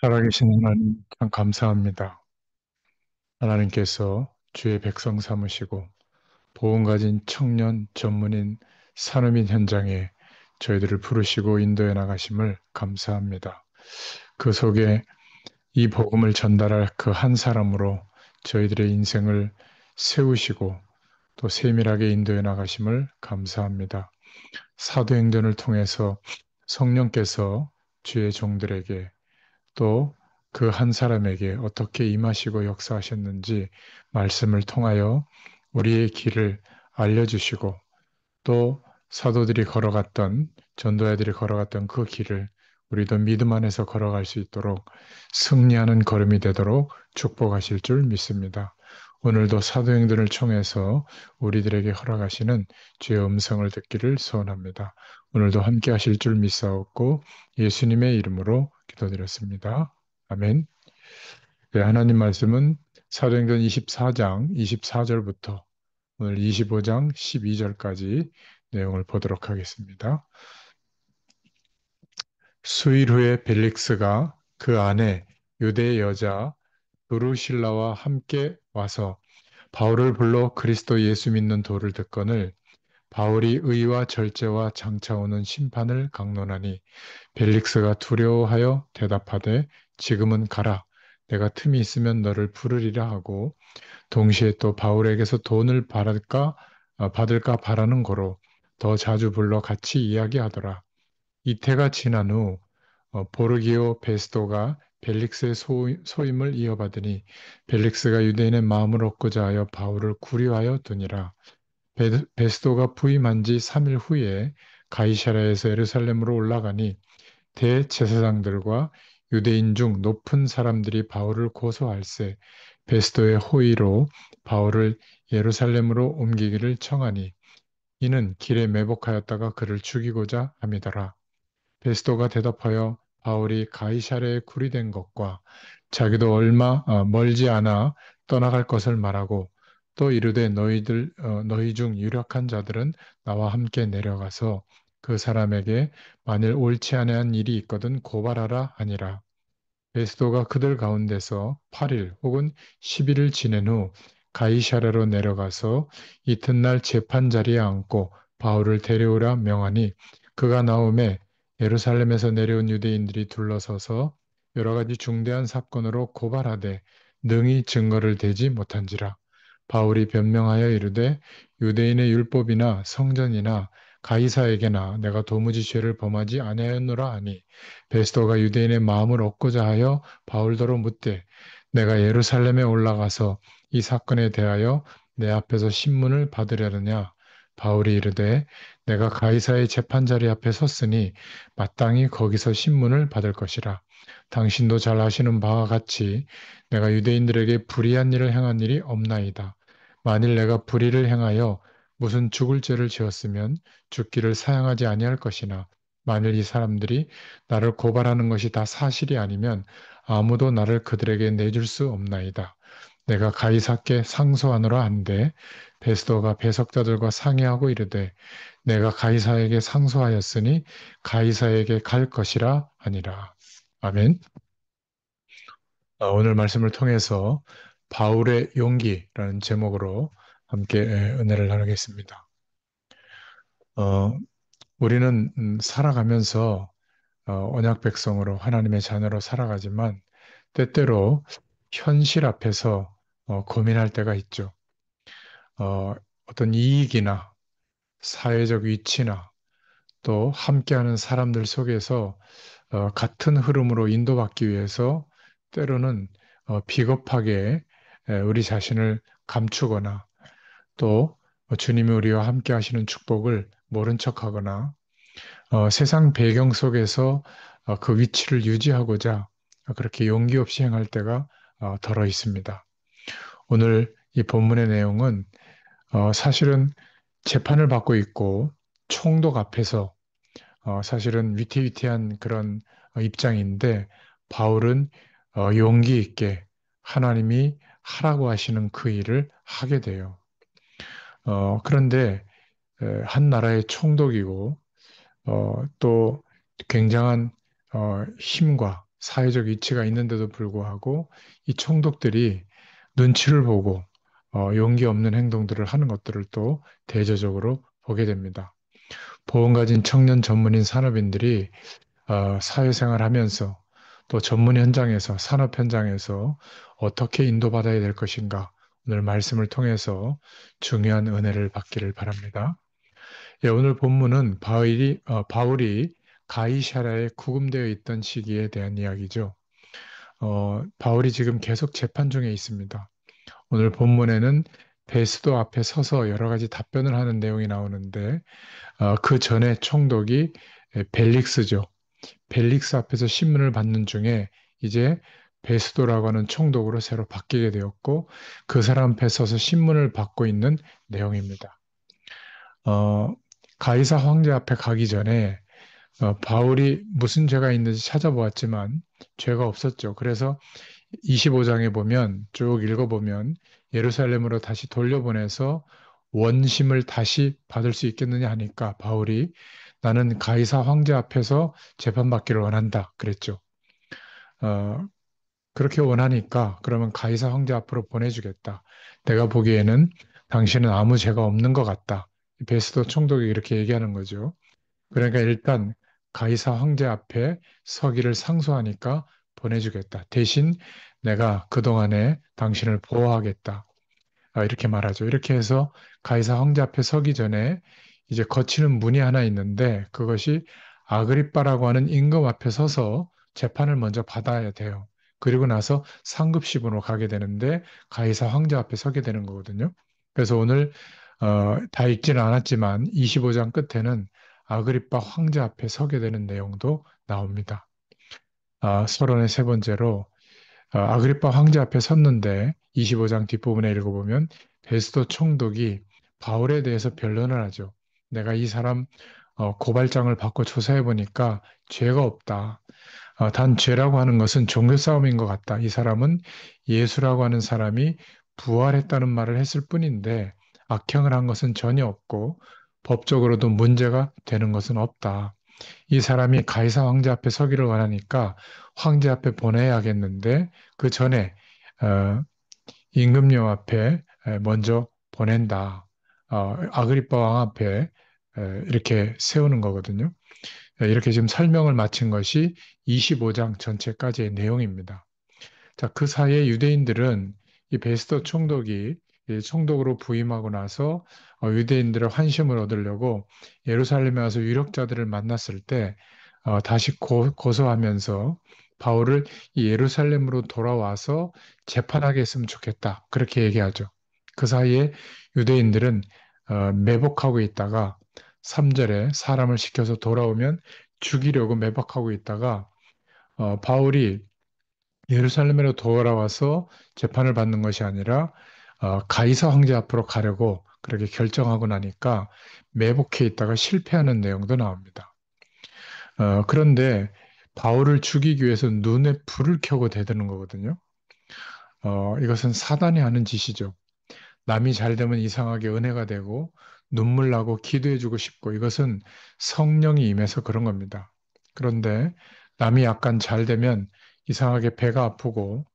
살아계신 하나님 참 감사합니다. 하나님께서 주의 백성 삼으시고 보험 가진 청년 전문인 산업인 현장에 저희들을 부르시고 인도해 나가심을 감사합니다. 그 속에 이 복음을 전달할 그 한 사람으로 저희들의 인생을 세우시고 또 세밀하게 인도해 나가심을 감사합니다. 사도행전을 통해서 성령께서 주의 종들에게 또 그 한 사람에게 어떻게 임하시고 역사하셨는지 말씀을 통하여 우리의 길을 알려주시고 또 사도들이 걸어갔던 전도자들이 걸어갔던 그 길을 우리도 믿음 안에서 걸어갈 수 있도록 승리하는 걸음이 되도록 축복하실 줄 믿습니다. 오늘도 사도행전을 통해서 우리들에게 허락하시는 주의 음성을 듣기를 소원합니다. 오늘도 함께 하실 줄 믿사옵고 예수님의 이름으로 기도드렸습니다. 아멘. 네, 하나님 말씀은 사도행전 24장 24절부터 오늘 25장 12절까지 내용을 보도록 하겠습니다. 수일 후에 벨릭스가 그 아내 유대 여자 드루실라와 함께 와서 바울을 불러 그리스도 예수 믿는 도를 듣거늘 바울이 의와 절제와 장차 오는 심판을 강론하니 벨릭스가 두려워하여 대답하되 지금은 가라 내가 틈이 있으면 너를 부르리라 하고 동시에 또 바울에게서 돈을 받을까 바라는 고로 더 자주 불러 같이 이야기하더라. 이태가 지난 후 보르기오 베스도가 벨릭스의 소임을 이어받으니 벨릭스가 유대인의 마음을 얻고자 하여 바울을 구류하여 두니라. 베스도가 부임한 지 3일 후에 가이사랴에서 예루살렘으로 올라가니 대제사장들과 유대인 중 높은 사람들이 바울을 고소할세 베스도의 호의로 바울을 예루살렘으로 옮기기를 청하니 이는 길에 매복하였다가 그를 죽이고자 함이더라. 베스도가 대답하여 바울이 가이사랴에 구리된 것과 자기도 얼마 멀지 않아 떠나갈 것을 말하고 또 이르되 너희 중 유력한 자들은 나와 함께 내려가서 그 사람에게 만일 옳지 아니한 일이 있거든 고발하라 하니라. 베스도가 그들 가운데서 8일 혹은 10일을 지낸 후 가이사랴로 내려가서 이튿날 재판 자리에 앉고 바울을 데려오라 명하니 그가 나오매 예루살렘에서 내려온 유대인들이 둘러서서 여러 가지 중대한 사건으로 고발하되 능히 증거를 대지 못한지라. 바울이 변명하여 이르되 유대인의 율법이나 성전이나 가이사에게나 내가 도무지 죄를 범하지 아니하였노라 하니 베스도가 유대인의 마음을 얻고자 하여 바울더러 묻되 내가 예루살렘에 올라가서 이 사건에 대하여 내 앞에서 신문을 받으려느냐 바울이 이르되 내가 가이사의 재판자리 앞에 섰으니 마땅히 거기서 신문을 받을 것이라 당신도 잘 아시는 바와 같이 내가 유대인들에게 불의한 일을 행한 일이 없나이다 만일 내가 불의를 행하여 무슨 죽을 죄를 지었으면 죽기를 사양하지 아니할 것이나 만일 이 사람들이 나를 고발하는 것이 다 사실이 아니면 아무도 나를 그들에게 내줄 수 없나이다. 내가 가이사께 상소하노라 한데 베스도가 배석자들과 상의하고 이르되 내가 가이사에게 상소하였으니 가이사에게 갈 것이라 하니라. 아멘. 오늘 말씀을 통해서 바울의 용기라는 제목으로 함께 은혜를 나누겠습니다. 어, 우리는 살아가면서 언약 백성으로 하나님의 자녀로 살아가지만 때때로 현실 앞에서 고민할 때가 있죠. 어떤 이익이나 사회적 위치나 또 함께하는 사람들 속에서 같은 흐름으로 인도받기 위해서 때로는 비겁하게 우리 자신을 감추거나 또 주님이 우리와 함께 하시는 축복을 모른 척하거나 세상 배경 속에서 그 위치를 유지하고자 그렇게 용기 없이 행할 때가 덜어 있습니다. 오늘 이 본문의 내용은 사실은 재판을 받고 있고 총독 앞에서 사실은 위태위태한 그런 입장인데 바울은 용기 있게 하나님이 하라고 하시는 그 일을 하게 돼요. 그런데 한 나라의 총독이고 또 굉장한 힘과 사회적 위치가 있는데도 불구하고 이 총독들이 눈치를 보고 용기 없는 행동들을 하는 것들을 또 대조적으로 보게 됩니다. 보험 가진 청년 전문인 산업인들이 사회생활하면서 또 전문 현장에서 산업 현장에서 어떻게 인도받아야 될 것인가 오늘 말씀을 통해서 중요한 은혜를 받기를 바랍니다. 예, 오늘 본문은 바울이 가이사랴에 구금되어 있던 시기에 대한 이야기죠. 바울이 지금 계속 재판 중에 있습니다. 오늘 본문에는 베스도 앞에 서서 여러 가지 답변을 하는 내용이 나오는데 그 전에 총독이 벨릭스죠. 벨릭스 앞에서 신문을 받는 중에 이제 베스도라고 하는 총독으로 새로 바뀌게 되었고 그 사람 앞에 서서 신문을 받고 있는 내용입니다. 어, 가이사 황제 앞에 가기 전에 바울이 무슨 죄가 있는지 찾아보았지만 죄가 없었죠. 그래서 25장에 보면 쭉 읽어보면 예루살렘으로 다시 돌려보내서 원심을 다시 받을 수 있겠느냐 하니까 바울이 나는 가이사 황제 앞에서 재판받기를 원한다 그랬죠. 어, 그렇게 원하니까 그러면 가이사 황제 앞으로 보내주겠다. 내가 보기에는 당신은 아무 죄가 없는 것 같다. 베스도 총독이 이렇게 얘기하는 거죠. 그러니까 일단 가이사 황제 앞에 서기를 상소하니까 보내주겠다. 대신 내가 그동안에 당신을 보호하겠다. 이렇게 말하죠. 이렇게 해서 가이사 황제 앞에 서기 전에 이제 거치는 문이 하나 있는데 그것이 아그리빠라고 하는 임금 앞에 서서 재판을 먼저 받아야 돼요. 그리고 나서 상급시분으로 가게 되는데 가이사 황제 앞에 서게 되는 거거든요. 그래서 오늘 다 읽지는 않았지만 25장 끝에는 아그리빠 황제 앞에 서게 되는 내용도 나옵니다. 서론의 세 번째로 아그리빠 황제 앞에 섰는데 25장 뒷부분에 읽어보면 베스도 총독이 바울에 대해서 변론을 하죠. 내가 이 사람 고발장을 받고 조사해 보니까 죄가 없다. 단 죄라고 하는 것은 종교 싸움인 것 같다. 이 사람은 예수라고 하는 사람이 부활했다는 말을 했을 뿐인데 악행을 한 것은 전혀 없고 법적으로도 문제가 되는 것은 없다. 이 사람이 가이사 황제 앞에 서기를 원하니까 황제 앞에 보내야겠는데 그 전에 어, 임금님 앞에 먼저 보낸다. 아그리빠 왕 앞에 이렇게 세우는 거거든요. 이렇게 지금 설명을 마친 것이 25장 전체까지의 내용입니다. 자, 그 사이에 유대인들은 이 베스도 총독이 이 총독으로 부임하고 나서 유대인들의 환심을 얻으려고 예루살렘에 와서 유력자들을 만났을 때 다시 고소하면서 바울을 이 예루살렘으로 돌아와서 재판하게 했으면 좋겠다. 그렇게 얘기하죠. 그 사이에 유대인들은 매복하고 있다가 3절에 사람을 시켜서 돌아오면 죽이려고 매복하고 있다가 바울이 예루살렘으로 돌아와서 재판을 받는 것이 아니라 가이사 황제 앞으로 가려고 그렇게 결정하고 나니까 매복해 있다가 실패하는 내용도 나옵니다. 그런데 바울을 죽이기 위해서 눈에 불을 켜고 대드는 거거든요. 이것은 사단이 하는 짓이죠. 남이 잘 되면 이상하게 은혜가 되고 눈물 나고 기도해주고 싶고 이것은 성령이 임해서 그런 겁니다. 그런데 남이 약간 잘 되면 이상하게 배가 아프고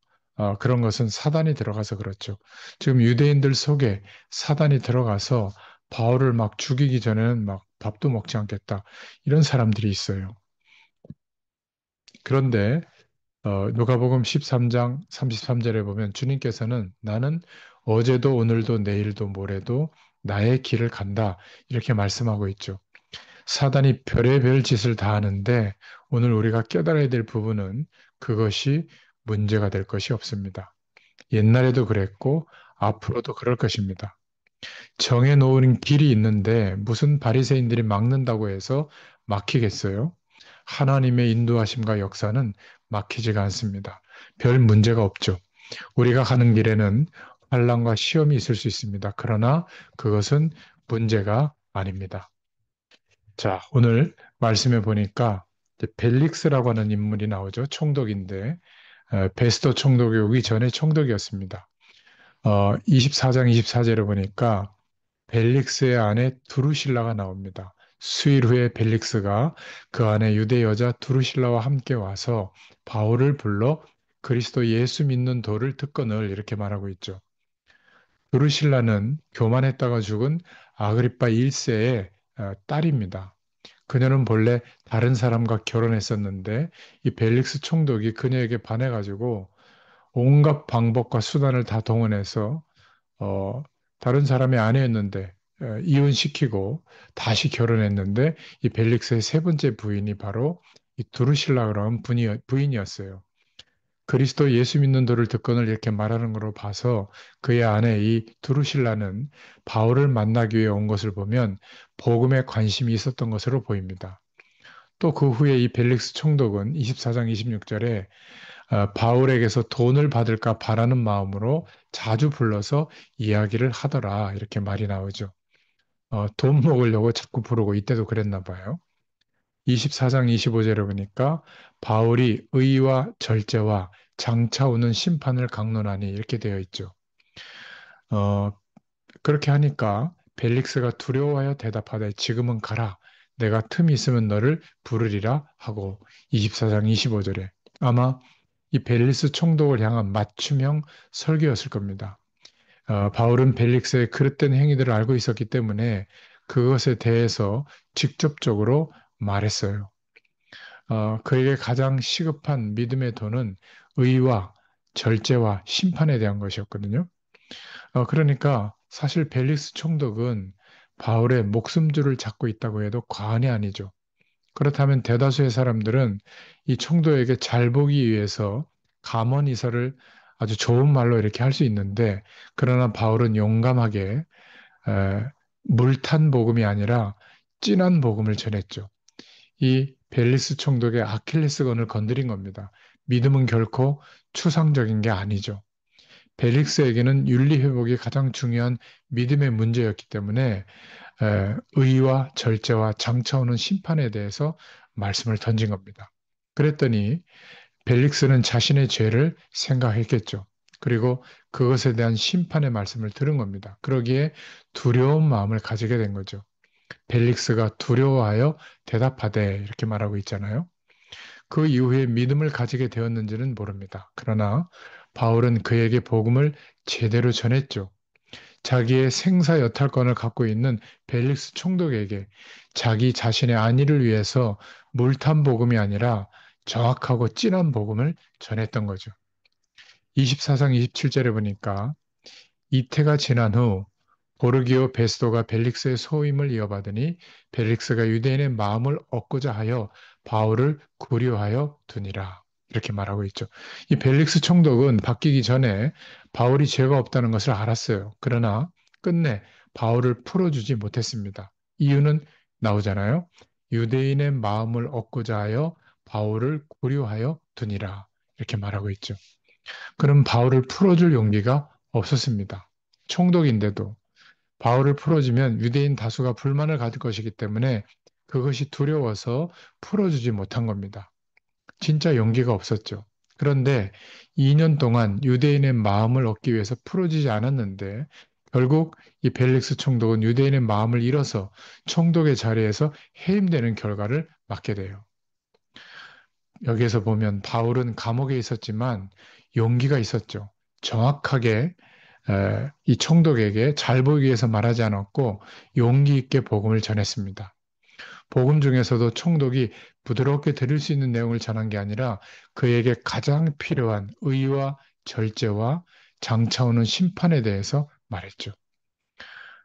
그런 것은 사단이 들어가서 그렇죠. 지금 유대인들 속에 사단이 들어가서 바울을 막 죽이기 전에는 막 밥도 먹지 않겠다. 이런 사람들이 있어요. 그런데 누가복음 13장 33절에 보면 주님께서는 나는 어제도 오늘도 내일도 모레도 나의 길을 간다. 이렇게 말씀하고 있죠. 사단이 별의별 짓을 다 하는데 오늘 우리가 깨달아야 될 부분은 그것이 문제가 될 것이 없습니다. 옛날에도 그랬고 앞으로도 그럴 것입니다. 정해놓은 길이 있는데 무슨 바리새인들이 막는다고 해서 막히겠어요? 하나님의 인도하심과 역사는 막히지가 않습니다. 별 문제가 없죠. 우리가 가는 길에는 환난과 시험이 있을 수 있습니다. 그러나 그것은 문제가 아닙니다. 자, 오늘 말씀해 보니까 이제 벨릭스라고 하는 인물이 나오죠. 총독인데 베스도 총독이 오기 전에 총독이었습니다. 24장 24절에 보니까 벨릭스의 아내 두루실라가 나옵니다. 수일 후에 벨릭스가 그 안에 유대 여자 두루실라와 함께 와서 바울을 불러 그리스도 예수 믿는 도를 듣거늘 이렇게 말하고 있죠. 두루실라는 교만했다가 죽은 아그리파 1세의 딸입니다. 그녀는 본래 다른 사람과 결혼했었는데 이 벨릭스 총독이 그녀에게 반해가지고 온갖 방법과 수단을 다 동원해서 어, 다른 사람의 아내였는데 이혼시키고 다시 결혼했는데 이 벨릭스의 세 번째 부인이 바로 이 두루실라라는 부인이었어요. 그리스도 예수 믿는 도를 듣거늘 이렇게 말하는 걸로 봐서 그의 아내 이 두루실라는 바울을 만나기 위해 온 것을 보면 복음에 관심이 있었던 것으로 보입니다. 또 그 후에 이 벨릭스 총독은 24장 26절에 바울에게서 돈을 받을까 바라는 마음으로 자주 불러서 이야기를 하더라. 이렇게 말이 나오죠. 돈 먹으려고 자꾸 부르고 이때도 그랬나 봐요. 24장 25절에 보니까 바울이 의와 절제와 장차 오는 심판을 강론하니 이렇게 되어 있죠. 어, 그렇게 하니까 벨릭스가 두려워하여 대답하되 지금은 가라. 내가 틈이 있으면 너를 부르리라 하고 24장 25절에 아마 이 벨리스 총독을 향한 맞춤형 설교였을 겁니다. 바울은 벨릭스의 그릇된 행위들을 알고 있었기 때문에 그것에 대해서 직접적으로 말했어요. 그에게 가장 시급한 믿음의 도는 의와 절제와 심판에 대한 것이었거든요. 그러니까 사실 벨릭스 총독은 바울의 목숨줄을 잡고 있다고 해도 과언이 아니죠. 그렇다면 대다수의 사람들은 이 총독에게 잘 보기 위해서 감언이설을 아주 좋은 말로 이렇게 할 수 있는데, 그러나 바울은 용감하게 에, 물탄 복음이 아니라 진한 복음을 전했죠. 이 벨리스 총독의 아킬레스건을 건드린 겁니다. 믿음은 결코 추상적인 게 아니죠. 벨릭스에게는 윤리 회복이 가장 중요한 믿음의 문제였기 때문에 의와 절제와 장차 오는 심판에 대해서 말씀을 던진 겁니다. 그랬더니 벨릭스는 자신의 죄를 생각했겠죠. 그리고 그것에 대한 심판의 말씀을 들은 겁니다. 그러기에 두려운 마음을 가지게 된 거죠. 벨릭스가 두려워하여 대답하되 이렇게 말하고 있잖아요. 그 이후에 믿음을 가지게 되었는지는 모릅니다. 그러나 바울은 그에게 복음을 제대로 전했죠. 자기의 생사 여탈권을 갖고 있는 벨릭스 총독에게 자기 자신의 안위를 위해서 물탄 복음이 아니라 정확하고 진한 복음을 전했던 거죠. 24장 27절에 보니까 이태가 지난 후 보르기오 베스도가 벨릭스의 소임을 이어받으니 벨릭스가 유대인의 마음을 얻고자 하여 바울을 구려하여 두니라. 이렇게 말하고 있죠. 이 벨릭스 총독은 바뀌기 전에 바울이 죄가 없다는 것을 알았어요. 그러나 끝내 바울을 풀어주지 못했습니다. 이유는 나오잖아요. 유대인의 마음을 얻고자 하여 바울을 구려하여 두니라. 이렇게 말하고 있죠. 그럼 바울을 풀어줄 용기가 없었습니다. 총독인데도 바울을 풀어주면 유대인 다수가 불만을 가질 것이기 때문에 그것이 두려워서 풀어주지 못한 겁니다. 진짜 용기가 없었죠. 그런데 2년 동안 유대인의 마음을 얻기 위해서 풀어주지 않았는데 결국 이 벨릭스 총독은 유대인의 마음을 잃어서 총독의 자리에서 해임되는 결과를 맞게 돼요. 여기에서 보면 바울은 감옥에 있었지만 용기가 있었죠. 정확하게 이 총독에게 잘 보이기 위해서 말하지 않았고 용기 있게 복음을 전했습니다. 복음 중에서도 총독이 부드럽게 들을 수 있는 내용을 전한 게 아니라 그에게 가장 필요한 의와 절제와 장차 오는 심판에 대해서 말했죠.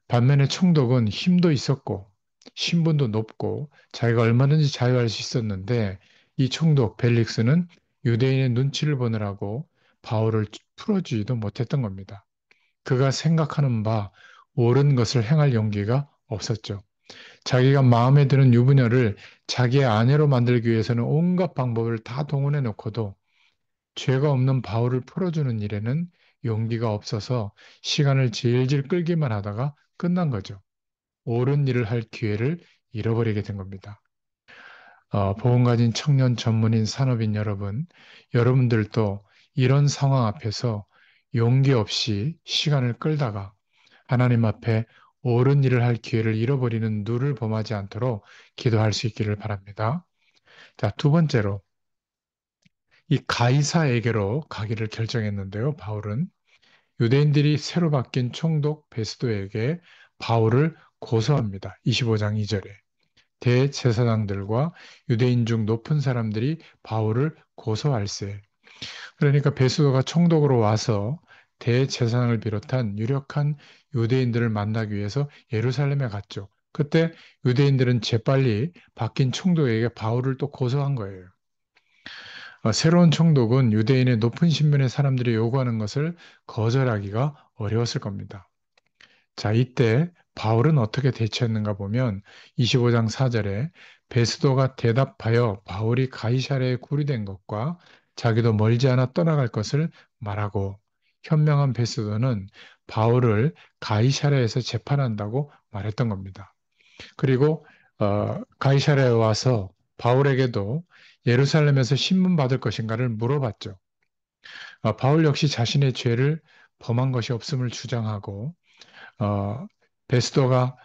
반면에 총독은 힘도 있었고 신분도 높고 자기가 얼마든지 자유할 수 있었는데 이 총독 벨릭스는 유대인의 눈치를 보느라고 바울을 풀어주지도 못했던 겁니다. 그가 생각하는 바 옳은 것을 행할 용기가 없었죠. 자기가 마음에 드는 유부녀를 자기의 아내로 만들기 위해서는 온갖 방법을 다 동원해 놓고도 죄가 없는 바울을 풀어주는 일에는 용기가 없어서 시간을 질질 끌기만 하다가 끝난 거죠. 옳은 일을 할 기회를 잃어버리게 된 겁니다. 보험 가진 청년 전문인 산업인 여러분, 여러분들도 이런 상황 앞에서 용기 없이 시간을 끌다가 하나님 앞에 옳은 일을 할 기회를 잃어버리는 누를 범하지 않도록 기도할 수 있기를 바랍니다. 자, 두 번째로 이 가이사에게로 가기를 결정했는데요. 바울은 유대인들이 새로 바뀐 총독 베스도에게 바울을 고소합니다. 25장 2절에 대제사장들과 유대인 중 높은 사람들이 바울을 고소할세. 그러니까 베스도가 총독으로 와서 대제사장을 비롯한 유력한 유대인들을 만나기 위해서 예루살렘에 갔죠. 그때 유대인들은 재빨리 바뀐 총독에게 바울을 또 고소한 거예요. 새로운 총독은 유대인의 높은 신분의 사람들이 요구하는 것을 거절하기가 어려웠을 겁니다. 자, 이때 바울은 어떻게 대처했는가 보면 25장 4절에 베스도가 대답하여 바울이 가이사랴에 구리된 것과 자기도 멀지 않아 떠나갈 것을 말하고 현명한 베스도는 바울을 가이사랴에서 재판한다고 말했던 겁니다. 그리고 가이사랴에 와서 바울에게도 예루살렘에서 신문 받을 것인가를 물어봤죠. 바울 역시 자신의 죄를 범한 것이 없음을 주장하고 어, 베스도가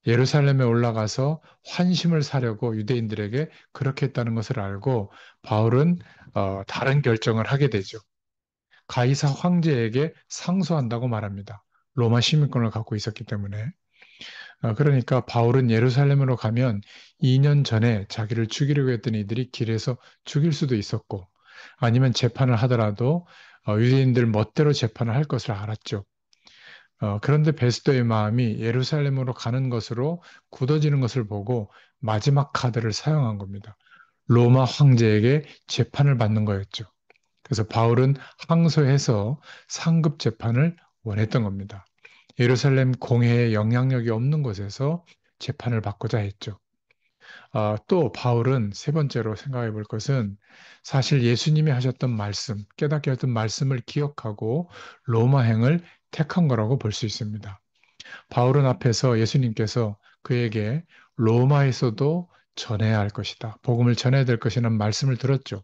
예루살렘에 올라가서 환심을 사려고 유대인들에게 그렇게 했다는 것을 알고 바울은 다른 결정을 하게 되죠. 가이사 황제에게 상소한다고 말합니다. 로마 시민권을 갖고 있었기 때문에. 그러니까 바울은 예루살렘으로 가면 2년 전에 자기를 죽이려고 했던 이들이 길에서 죽일 수도 있었고 아니면 재판을 하더라도 유대인들 멋대로 재판을 할 것을 알았죠. 그런데 베스도의 마음이 예루살렘으로 가는 것으로 굳어지는 것을 보고 마지막 카드를 사용한 겁니다. 로마 황제에게 재판을 받는 거였죠. 그래서 바울은 항소해서 상급 재판을 원했던 겁니다. 예루살렘 공회에 영향력이 없는 곳에서 재판을 받고자 했죠. 또 바울은 세 번째로 생각해 볼 것은 사실 예수님이 하셨던 말씀, 깨닫게 했던 말씀을 기억하고 로마행을 택한 거라고 볼 수 있습니다. 바울은 앞에서 예수님께서 그에게 로마에서도 전해야 할 것이다. 복음을 전해야 될 것이라는 말씀을 들었죠.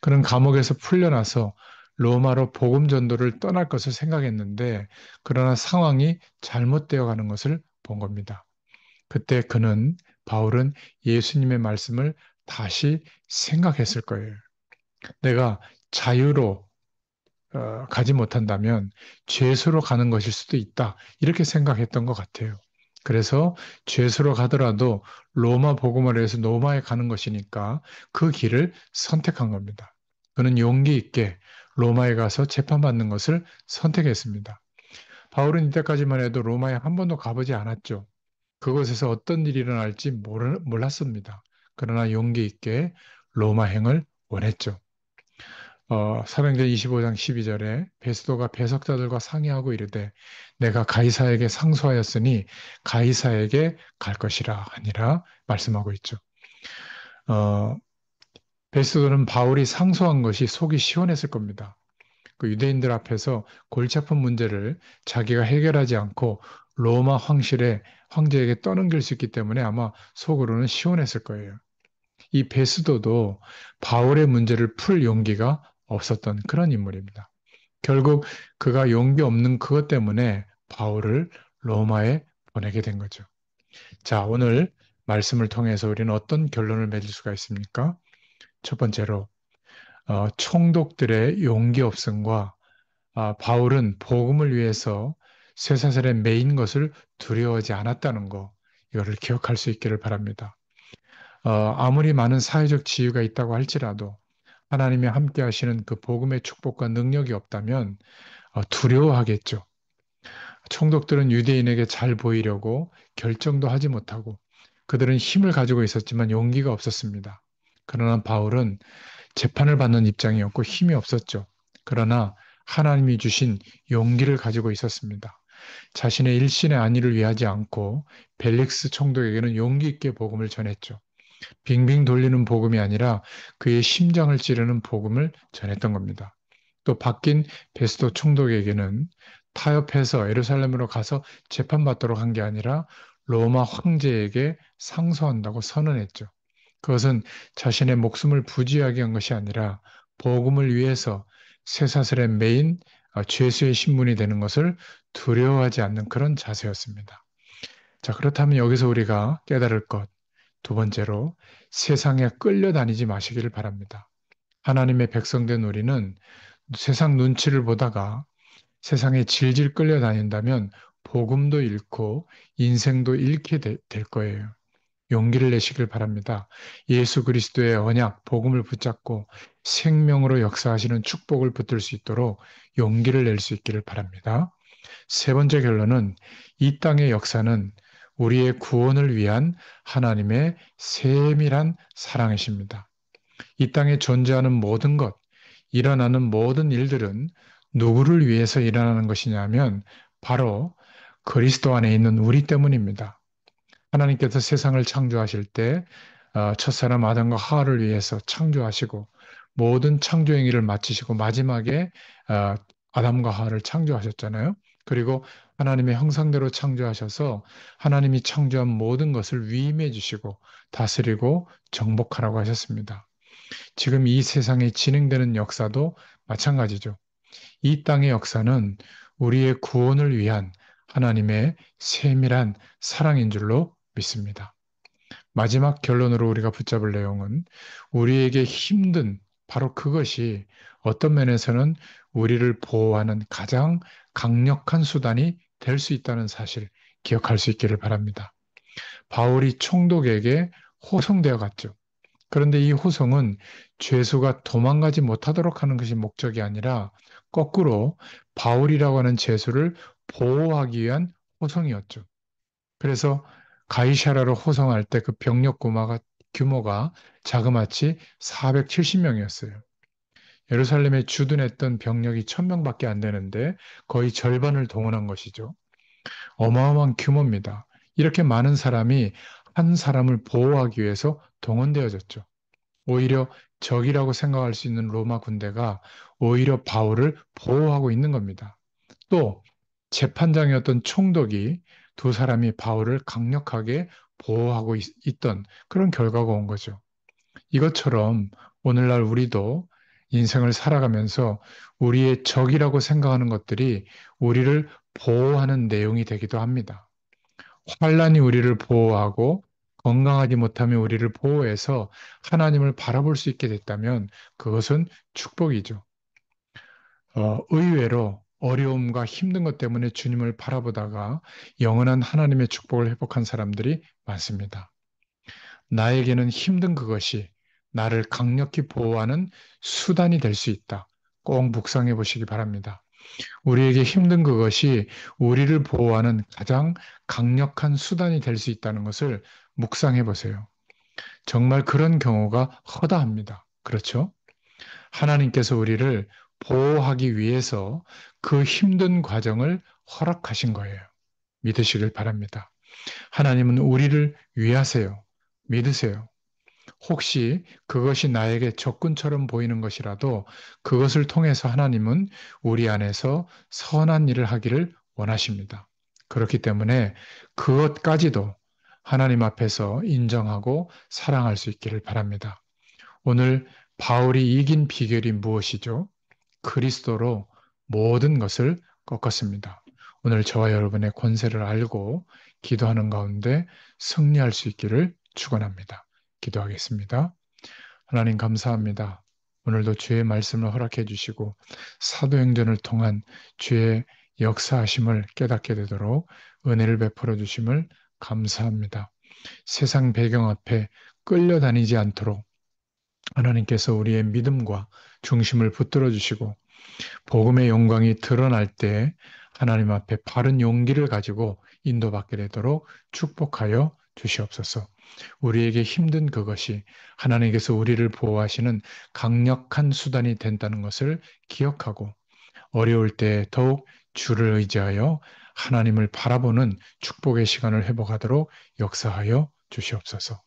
그는 감옥에서 풀려나서 로마로 복음 전도를 떠날 것을 생각했는데 그러나 상황이 잘못되어 가는 것을 본 겁니다. 그때 바울은 예수님의 말씀을 다시 생각했을 거예요. 내가 자유로 가지 못한다면 죄수로 가는 것일 수도 있다. 이렇게 생각했던 것 같아요. 그래서 죄수로 가더라도 로마 복음을 위해서 로마에 가는 것이니까 그 길을 선택한 겁니다. 그는 용기 있게 로마에 가서 재판받는 것을 선택했습니다. 바울은 이때까지만 해도 로마에 한 번도 가보지 않았죠. 그곳에서 어떤 일이 일어날지 몰랐습니다. 그러나 용기 있게 로마행을 원했죠. 사도행전 25장 12절에 베스도가 배석자들과 상의하고 이르되 내가 가이사에게 상소하였으니 가이사에게 갈 것이라 하니라 말씀하고 있죠. 어, 베스도는 바울이 상소한 것이 속이 시원했을 겁니다. 그 유대인들 앞에서 골치 아픈 문제를 자기가 해결하지 않고 로마 황제에게 떠넘길 수 있기 때문에 아마 속으로는 시원했을 거예요. 이 베스도도 바울의 문제를 풀 용기가 없었던 그런 인물입니다. 결국 그가 용기 없는 그것 때문에 바울을 로마에 보내게 된 거죠. 자, 오늘 말씀을 통해서 우리는 어떤 결론을 맺을 수가 있습니까? 첫 번째로 총독들의 용기 없음과 바울은 복음을 위해서 쇠사슬에 매인 것을 두려워하지 않았다는 거, 이거를 기억할 수 있기를 바랍니다. 아무리 많은 사회적 지위가 있다고 할지라도 하나님이 함께 하시는 그 복음의 축복과 능력이 없다면 두려워하겠죠. 총독들은 유대인에게 잘 보이려고 결정도 하지 못하고 그들은 힘을 가지고 있었지만 용기가 없었습니다. 그러나 바울은 재판을 받는 입장이었고 힘이 없었죠. 그러나 하나님이 주신 용기를 가지고 있었습니다. 자신의 일신의 안위를 위하지 않고 벨릭스 총독에게는 용기 있게 복음을 전했죠. 빙빙 돌리는 복음이 아니라 그의 심장을 찌르는 복음을 전했던 겁니다. 또 바뀐 베스도 총독에게는 타협해서 예루살렘으로 가서 재판받도록 한 게 아니라 로마 황제에게 상소한다고 선언했죠. 그것은 자신의 목숨을 부지하게 한 것이 아니라 복음을 위해서 쇠사슬에 매인 죄수의 신분이 되는 것을 두려워하지 않는 그런 자세였습니다. 자, 그렇다면 여기서 우리가 깨달을 것, 두 번째로 세상에 끌려다니지 마시기를 바랍니다. 하나님의 백성된 우리는 세상 눈치를 보다가 세상에 질질 끌려다닌다면 복음도 잃고 인생도 잃게 될 거예요. 용기를 내시길 바랍니다. 예수 그리스도의 언약, 복음을 붙잡고 생명으로 역사하시는 축복을 붙들 수 있도록 용기를 낼 수 있기를 바랍니다. 세 번째 결론은 이 땅의 역사는 우리의 구원을 위한 하나님의 세밀한 사랑이십니다. 이 땅에 존재하는 모든 것, 일어나는 모든 일들은 누구를 위해서 일어나는 것이냐면 바로 그리스도 안에 있는 우리 때문입니다. 하나님께서 세상을 창조하실 때 첫사람 아담과 하와를 위해서 창조하시고 모든 창조 행위를 마치시고 마지막에 어, 아담과 하와를 창조하셨잖아요. 그리고 하나님의 형상대로 창조하셔서 하나님이 창조한 모든 것을 위임해 주시고 다스리고 정복하라고 하셨습니다. 지금 이 세상에 진행되는 역사도 마찬가지죠. 이 땅의 역사는 우리의 구원을 위한 하나님의 세밀한 사랑인 줄로 믿습니다. 마지막 결론으로 우리가 붙잡을 내용은 우리에게 힘든 바로 그것이 어떤 면에서는 우리를 보호하는 가장 강력한 수단이 될 수 있다는 사실 기억할 수 있기를 바랍니다. 바울이 총독에게 호송되어 갔죠. 그런데 이 호송은 죄수가 도망가지 못하도록 하는 것이 목적이 아니라 거꾸로 바울이라고 하는 죄수를 보호하기 위한 호송이었죠. 그래서 가이사라로 호송할 때 그 병력 규모가 자그마치 470명이었어요. 예루살렘에 주둔했던 병력이 1000명밖에 안 되는데 거의 절반을 동원한 것이죠. 어마어마한 규모입니다. 이렇게 많은 사람이 한 사람을 보호하기 위해서 동원되어졌죠. 오히려 적이라고 생각할 수 있는 로마 군대가 오히려 바울을 보호하고 있는 겁니다. 또 재판장이었던 총독이 두 사람이 바울을 강력하게 보호하고 있던 그런 결과가 온 거죠. 이것처럼 오늘날 우리도 인생을 살아가면서 우리의 적이라고 생각하는 것들이 우리를 보호하는 내용이 되기도 합니다. 환란이 우리를 보호하고 건강하지 못하면 우리를 보호해서 하나님을 바라볼 수 있게 됐다면 그것은 축복이죠. 의외로 어려움과 힘든 것 때문에 주님을 바라보다가 영원한 하나님의 축복을 회복한 사람들이 많습니다. 나에게는 힘든 그것이 나를 강력히 보호하는 수단이 될 수 있다. 꼭 묵상해 보시기 바랍니다. 우리에게 힘든 그것이 우리를 보호하는 가장 강력한 수단이 될 수 있다는 것을 묵상해 보세요. 정말 그런 경우가 허다합니다. 그렇죠? 하나님께서 우리를 보호하기 위해서 그 힘든 과정을 허락하신 거예요. 믿으시길 바랍니다. 하나님은 우리를 위하세요. 믿으세요. 혹시 그것이 나에게 적군처럼 보이는 것이라도 그것을 통해서 하나님은 우리 안에서 선한 일을 하기를 원하십니다. 그렇기 때문에 그것까지도 하나님 앞에서 인정하고 사랑할 수 있기를 바랍니다. 오늘 바울이 이긴 비결이 무엇이죠? 그리스도로 모든 것을 꺾었습니다. 오늘 저와 여러분의 권세를 알고 기도하는 가운데 승리할 수 있기를 축원합니다. 기도하겠습니다. 하나님 감사합니다. 오늘도 주의 말씀을 허락해 주시고 사도행전을 통한 주의 역사하심을 깨닫게 되도록 은혜를 베풀어 주심을 감사합니다. 세상 배경 앞에 끌려다니지 않도록 하나님께서 우리의 믿음과 중심을 붙들어 주시고 복음의 영광이 드러날 때 하나님 앞에 바른 용기를 가지고 인도받게 되도록 축복하여 주시옵소서. 우리에게 힘든 그것이 하나님께서 우리를 보호하시는 강력한 수단이 된다는 것을 기억하고 어려울 때 더욱 주를 의지하여 하나님을 바라보는 축복의 시간을 회복하도록 역사하여 주시옵소서.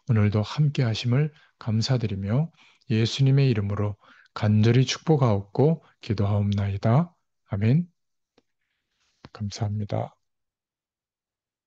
오늘도 함께 하심을 감사드리며 예수님의 이름으로 간절히 축복하옵고 기도하옵나이다. 아멘. 감사합니다.